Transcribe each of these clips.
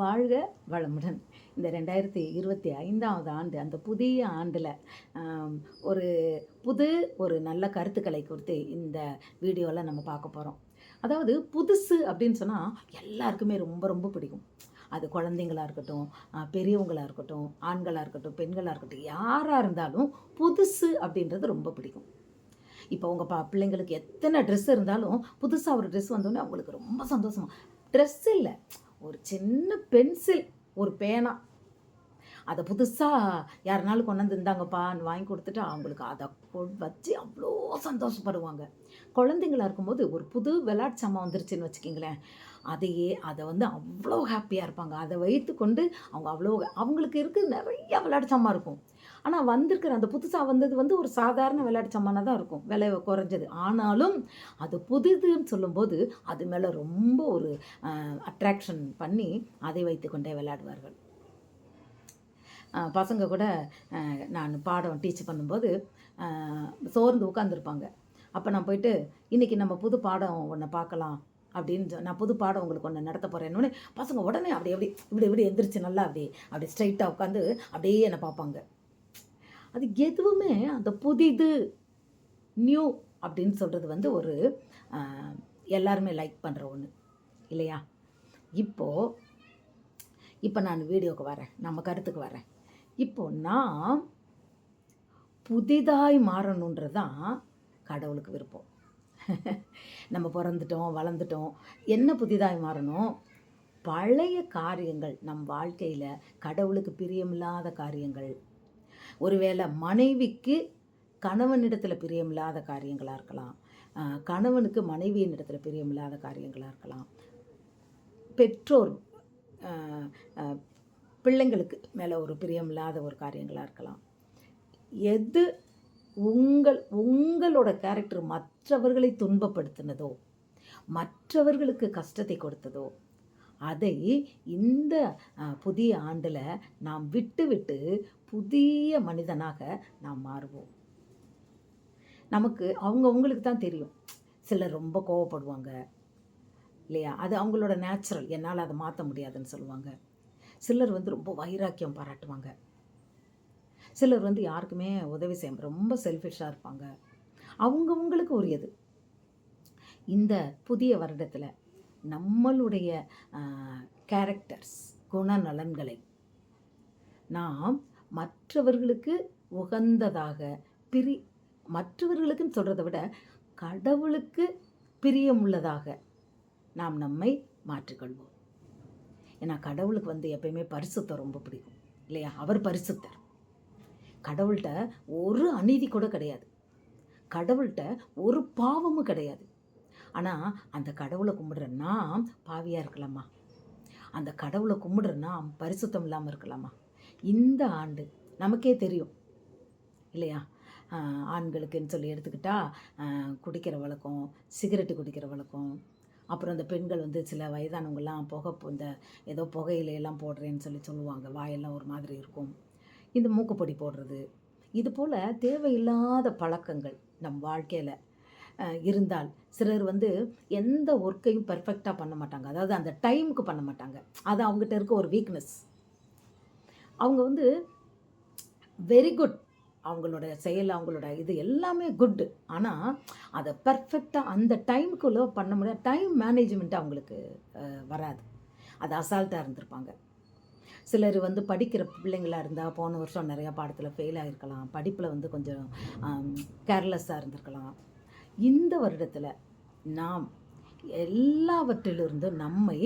வாழ்க வளமுடன். இந்த 2025ஆவது ஆண்டு, அந்த புதிய ஆண்டில் ஒரு ஒரு நல்ல கருத்துக்களை குறித்து இந்த வீடியோவில் நம்ம பார்க்க போகிறோம். அதாவது புதுசு அப்படின்னு சொன்னால் எல்லாருக்குமே ரொம்ப ரொம்ப பிடிக்கும். அது குழந்தைங்களா இருக்கட்டும், பெரியவங்களா இருக்கட்டும், ஆண்களா இருக்கட்டும், பெண்களா இருக்கட்டும், யாராக இருந்தாலும் புதுசு அப்படின்றது ரொம்ப பிடிக்கும். இப்போ உங்கள் பிள்ளைங்களுக்கு எத்தனை ட்ரெஸ் இருந்தாலும் புதுசாக ஒரு ட்ரெஸ் வந்தோடனே அவங்களுக்கு ரொம்ப சந்தோஷமா. ட்ரெஸ் இல்லை, ஒரு சின்ன பென்சில், ஒரு பேனா, அதை புதுசாக யாருனாலும் கொண்டாந்து இருந்தாங்கப்பான்னு வாங்கி கொடுத்துட்டு அவங்களுக்கு அதை வச்சு அவ்வளோ சந்தோஷப்படுவாங்க. குழந்தைங்களா இருக்கும்போது ஒரு புது விளையாட்டு சாமான் வந்துருச்சுன்னு வச்சுக்கிங்களேன், அதை அவ்வளோ ஹாப்பியாக இருப்பாங்க. அதை வைத்து கொண்டு அவங்க அவங்களுக்கு இருக்குது நிறைய விளையாட்டு சாமான் இருக்கும். ஆனால் வந்திருக்கிற அந்த புதுசாக வந்தது ஒரு சாதாரண விளையாட்டு சாமானாக தான் இருக்கும், விலை குறைஞ்சது. ஆனாலும் அது புதிதுன்னு சொல்லும்போது அது மேலே ரொம்ப ஒரு அட்ராக்ஷன் பண்ணி அதை வைத்து கொண்டே விளையாடுவார்கள். பசங்க கூட நான் பாடம் டீச் பண்ணும்போது சோர்ந்து உட்காந்துருப்பாங்க. அப்போ நான் போயிட்டு இன்றைக்கி நம்ம புது பாடம் ஒன்று பார்க்கலாம் அப்படின்னு நான் புது பாடம் உங்களுக்கு ஒன்று நடத்த போகிறேன்னு பசங்க உடனே இப்படி எந்திரிச்சு நல்லா அப்படி ஸ்ட்ரைட்டாக உட்காந்து அப்படியே என்னை பார்ப்பாங்க. அது எதுவுமே அந்த புதிது, நியூ அப்படின்னு சொல்கிறது ஒரு எல்லாருமே லைக் பண்ணுற ஒன்று இல்லையா? இப்போ நான் வீடியோவுக்கு வரேன், நம்ம கருத்துக்கு வரேன். இப்போ நான் புதிதாய் மாறணுன்றது தான் கடவுளுக்கு விருப்பம். நம்ம பிறந்துட்டோம், வளர்ந்துட்டோம், என்ன புதிதாய் மாறணும்? பழைய காரியங்கள் நம் வாழ்க்கையில் கடவுளுக்கு பிரியமில்லாத காரியங்கள், ஒருவேளை மனைவிக்கு கணவனிடத்தில் பிரியமில்லாத காரியங்களாக இருக்கலாம், கணவனுக்கு மனைவியின் இடத்துல பிரியமில்லாத காரியங்களாக இருக்கலாம், பெற்றோர் பிள்ளைங்களுக்கு மேலே ஒரு பிரியமில்லாத ஒரு காரியங்களாக இருக்கலாம். எது உங்களோட கேரக்டர் மற்றவர்களை துன்பப்படுத்தினதோ, மற்றவர்களுக்கு கஷ்டத்தை கொடுத்ததோ, அதை இந்த புதிய ஆண்டில் நாம் விட்டு புதிய மனிதனாக நாம் மாறுவோம். நமக்கு அவங்களுக்கு தான் தெரியும். சிலர் ரொம்ப கோவப்படுவாங்க இல்லையா? அது அவங்களோட நேச்சுரல், என்னால் அதை மாற்ற முடியாதுன்னு சொல்லுவாங்க. சிலர் ரொம்ப வைராக்கியம் பாராட்டுவாங்க. சிலர் யாருக்குமே உதவி செய்ய ரொம்ப செல்ஃபிஷாக இருப்பாங்க. அவங்களுக்கு உரியது. இந்த புதிய வருடத்தில் நம்மளுடைய கேரக்டர்ஸ், குணநலன்களை நாம் மற்றவர்களுக்கு உகந்ததாக மற்றவர்களுக்குன்னு சொல்கிறத விட கடவுளுக்கு பிரியமுள்ளதாக நாம் நம்மை மாற்றிக்கொள்வோம். ஏன்னா கடவுளுக்கு எப்பயுமே பரிசுத்தம் ரொம்ப பிடிக்கும் இல்லையா? அவர் பரிசுத்தர். கடவுள்கிட்ட ஒரு அநீதி கூட கிடையாது, கடவுள்கிட்ட ஒரு பாவமும் கிடையாது. ஆனால் அந்த கடவுளை கும்பிடுற நாம் பாவியாக இருக்கலாமா? அந்த கடவுளை கும்பிடுற நாம் பரிசுத்தம் இல்லாமல் இருக்கலாமா? இந்த ஆண்டு நமக்கே தெரியும் இல்லையா? ஆண்களுக்குன்னு சொல்லி எடுத்துக்கிட்டால் குடிக்கிற வழக்கம், சிகரெட்டு குடிக்கிற வழக்கம், அப்புறம் அந்த பெண்கள் சில வயதானவங்கள்லாம் இந்த ஏதோ புகையிலையெல்லாம் போடுறேன்னு சொல்லுவாங்க. வாயெல்லாம் ஒரு மாதிரி இருக்கும். இந்த மூக்குப்பொடி போடுறது, இது போல் தேவையில்லாத பழக்கங்கள் நம் வாழ்க்கையில் இருந்தால் சிலர் எந்த ஒர்க்கையும் பர்ஃபெக்டாக பண்ண மாட்டாங்க. அதாவது அந்த டைமுக்கு பண்ண மாட்டாங்க. அது அவங்ககிட்ட இருக்க ஒரு வீக்னஸ். அவங்க வெரி குட், அவங்களோட செயல், அவங்களோட இது எல்லாமே குட்டு. ஆனால் அதை பர்ஃபெக்டாக அந்த டைமுக்குள்ளே பண்ண முடியாது. டைம் மேனேஜ்மெண்ட் அவங்களுக்கு வராது. அது அசால்ட்டாக இருந்திருப்பாங்க. சிலர் படிக்கிற பிள்ளைங்களாக இருந்தால் போன வருஷம் நிறையா பாடத்தில் ஃபெயில் ஆகிருக்கலாம், படிப்பில் கொஞ்சம் கேர்லெஸ்ஸாக இருந்திருக்கலாம். இந்த வருடத்தில் நாம் எல்லாவற்றிலிருந்து நம்மை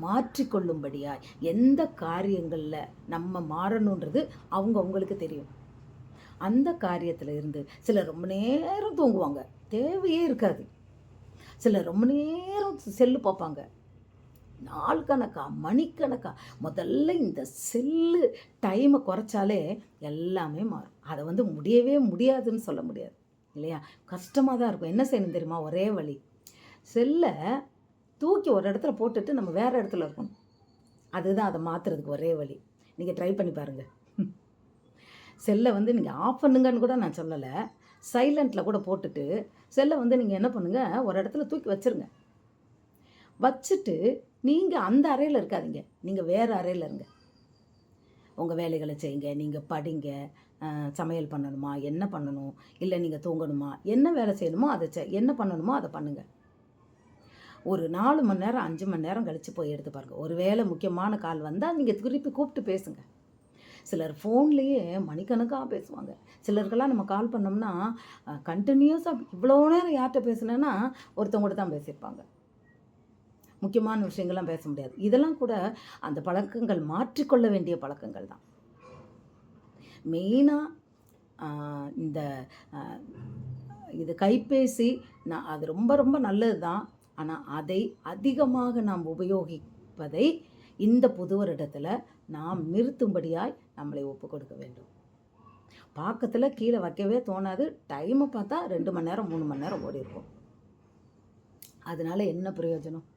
மாற்றிக்கொள்ளும்படியாக எந்த காரியங்களில் நம்ம மாறணுன்றது அவங்களுக்கு தெரியும். அந்த காரியத்தில் இருந்து சிலர் ரொம்ப நேரம் தூங்குவாங்க, தேவையே இருக்காது. சிலர் ரொம்ப நேரம் செல்லு பார்ப்பாங்க, நாள் கணக்கா, மணிக்கணக்கா. முதல்ல இந்த செல்லு டைமை குறைச்சாலே எல்லாமே மாறும். அதை முடியவே முடியாதுன்னு சொல்ல முடியாது இல்லையா? கஷ்டமாக தான் இருக்கும். என்ன செய்யணும் தெரியுமா? ஒரே வழி, செல்லை தூக்கி ஒரு இடத்துல போட்டுட்டு நம்ம வேறு இடத்துல இருக்கணும். அதுதான் அதை மாற்றுறதுக்கு ஒரே வழி. நீங்கள் ட்ரை பண்ணி பாருங்கள். செல்லை நீங்கள் ஆஃப் பண்ணுங்கன்னு கூட நான் சொல்லலை, சைலண்ட்டில் கூட போட்டுட்டு செல்லை நீங்கள் என்ன பண்ணுங்கள், ஒரு இடத்துல தூக்கி வச்சுருங்க. வச்சுட்டு நீங்கள் அந்த அறையில் இருக்காதீங்க, நீங்கள் வேறு அறையில் இருங்க. உங்கள் வேலைகளை செய்யுங்க, நீங்கள் படிங்க, சமையல் பண்ணணுமா என்ன பண்ணணும், இல்லை நீங்கள் தூங்கணுமா என்ன வேலை செய்யணுமோ அதை என்ன பண்ணணுமோ அதை பண்ணுங்கள். ஒரு 4 மணி நேரம் 5 மணி நேரம் கழித்து போய் எடுத்து பாருங்கள். ஒரு வேளை முக்கியமான கால் வந்தால் நீங்கள் திருப்பி கூப்பிட்டு பேசுங்க. சிலர் ஃபோன்லேயே மணிக்கணக்காக பேசுவாங்க. சிலருக்கெல்லாம் நம்ம கால் பண்ணோம்னா கண்டினியூஸாக இவ்வளோ நேரம் யார்கிட்ட பேசுனேன்னா ஒருத்தவங்க தான் பேசியிருப்பாங்க. முக்கியமான விஷயங்கள்லாம் பேச முடியாது. இதெல்லாம் கூட அந்த பழக்கங்கள் மாற்றிக்கொள்ள வேண்டிய பழக்கங்கள் தான். மெயினாக இந்த இது கைபேசி அது ரொம்ப ரொம்ப நல்லது தான். ஆனால் அதை அதிகமாக நாம் உபயோகிப்பதை இந்த புது வருடத்தில் நாம் நிறுத்தும்படியாய் நம்மளை ஒப்பு கொடுக்க வேண்டும். பக்கத்தில் கீழே வைக்கவே தோணாது. டைமை பார்த்தா 2 மணி நேரம் 3 மணி நேரம் ஓடி இருக்கும். அதனால என்ன பிரயோஜனம்?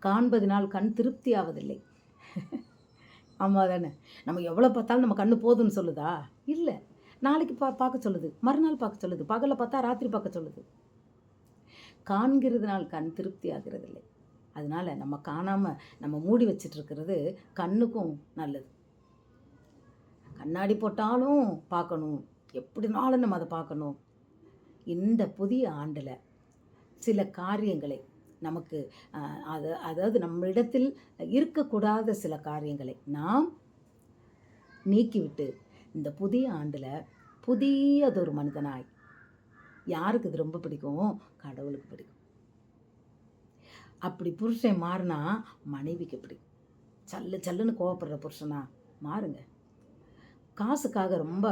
காண்பதினால் கண் திருப்தி ஆவதில்லை. ஆமாம் தானே? நம்ம எவ்வளோ பார்த்தாலும் நம்ம கண்ணு போதும்னு சொல்லுதா? இல்லை. நாளைக்கு பார்க்க சொல்லுது, மறுநாள் பார்க்க சொல்லுது, பகலில் பார்த்தா ராத்திரி பார்க்க சொல்லுது. காண்கிறதுனால் கண் திருப்தி ஆகிறதில்லை. அதனால் நம்ம காணாமல் நம்ம மூடி வச்சிட்ருக்கிறது கண்ணுக்கும் நல்லது. கண்ணாடி போட்டாலும் பார்க்கணும், எப்படினாலும் நம்ம அதை பார்க்கணும். இந்த புதிய ஆண்டில் சில காரியங்களை நமக்கு அதாவது நம்மிடத்தில் இருக்கக்கூடாத சில காரியங்களை நாம் நீக்கிவிட்டு இந்த புதிய ஆண்டில் புதியதொரு மனிதனாய், யாருக்கு இது ரொம்ப பிடிக்கும்? கடவுளுக்கு பிடிக்கும். அப்படி புருஷன் மாறினா மனைவிக்கு பிடிக்கும். சல்லுன்னு கோவப்படுற புருஷனா மாறுங்க. காசுக்காக ரொம்ப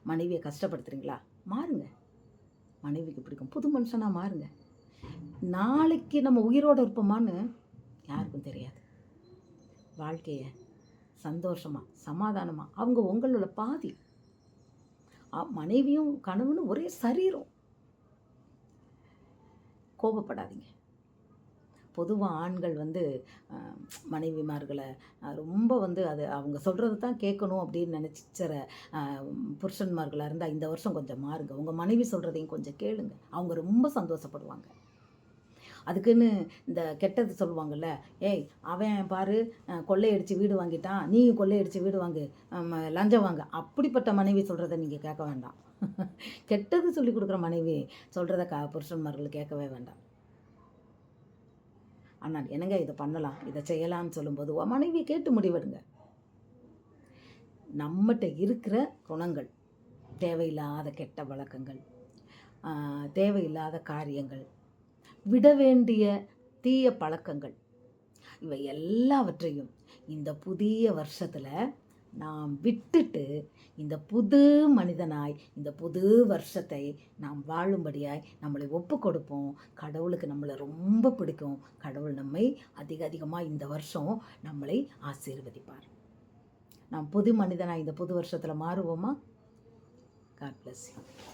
மனைவியை கஷ்டப்படுத்துறீங்களா? மாறுங்க, மனைவிக்கு பிடிக்கும். புது மனுஷனாக மாறுங்க. நாளைக்கு நம்ம உயிரோடு இருப்போமான்னு யாருக்கும் தெரியாது. வாழ்க்கையை சந்தோஷமாக சமாதானமாக அவங்க உங்களோட பாதி. மனைவியும் கணவனும் ஒரே சரீரம். கோபப்படாதீங்க. பொதுவாக ஆண்கள் மனைவிமார்களை ரொம்ப அது அவங்க சொல்கிறது தான் கேட்கணும் அப்படின்னு நினச்சிற புருஷன்மார்களாக இருந்தால் இந்த வருஷம் கொஞ்சம் மாறுங்க. உங்கள் மனைவி சொல்கிறதையும் கொஞ்சம் கேளுங்க. அவங்க ரொம்ப சந்தோஷப்படுவாங்க. அதுக்குன்னு இந்த கெட்டது சொல்லுவாங்கள்ல, ஏய் அவன் பாரு கொள்ளையடித்து வீடு வாங்கிட்டான், நீயும் கொள்ளையடித்து வீடு வாங்கு, லஞ்சம் வாங்க, அப்படிப்பட்ட மனைவி சொல்கிறத நீங்கள் கேட்க வேண்டாம். கெட்டது சொல்லி கொடுக்குற மனைவி சொல்கிறத புருஷன்மார்கள் கேட்கவே வேண்டாம். ஆனால் என்னங்க இதை பண்ணலாம், இதை செய்யலாம்னு சொல்லும்போது மனைவியை கேட்டு முடிவெடுங்க. நம்மகிட்ட இருக்கிற குணங்கள், தேவையில்லாத கெட்ட வழக்கங்கள், தேவையில்லாத காரியங்கள், விட வேண்டிய தீய பழக்கங்கள், இவை எல்லாவற்றையும் இந்த புதிய வருஷத்தில் நாம் விட்டுட்டு இந்த புது மனிதனாய் இந்த புது வருஷத்தை நாம் வாழும்படியாய் நம்மளை ஒப்பு கொடுப்போம். கடவுளுக்கு நம்மளை ரொம்ப பிடிக்கும். கடவுள் நம்மை அதிகமாக இந்த வருஷம் நம்மளை ஆசீர்வதிப்பார். நாம் புது மனிதனாய் இந்த புது வருஷத்தில் மாறுவோமா? God bless you.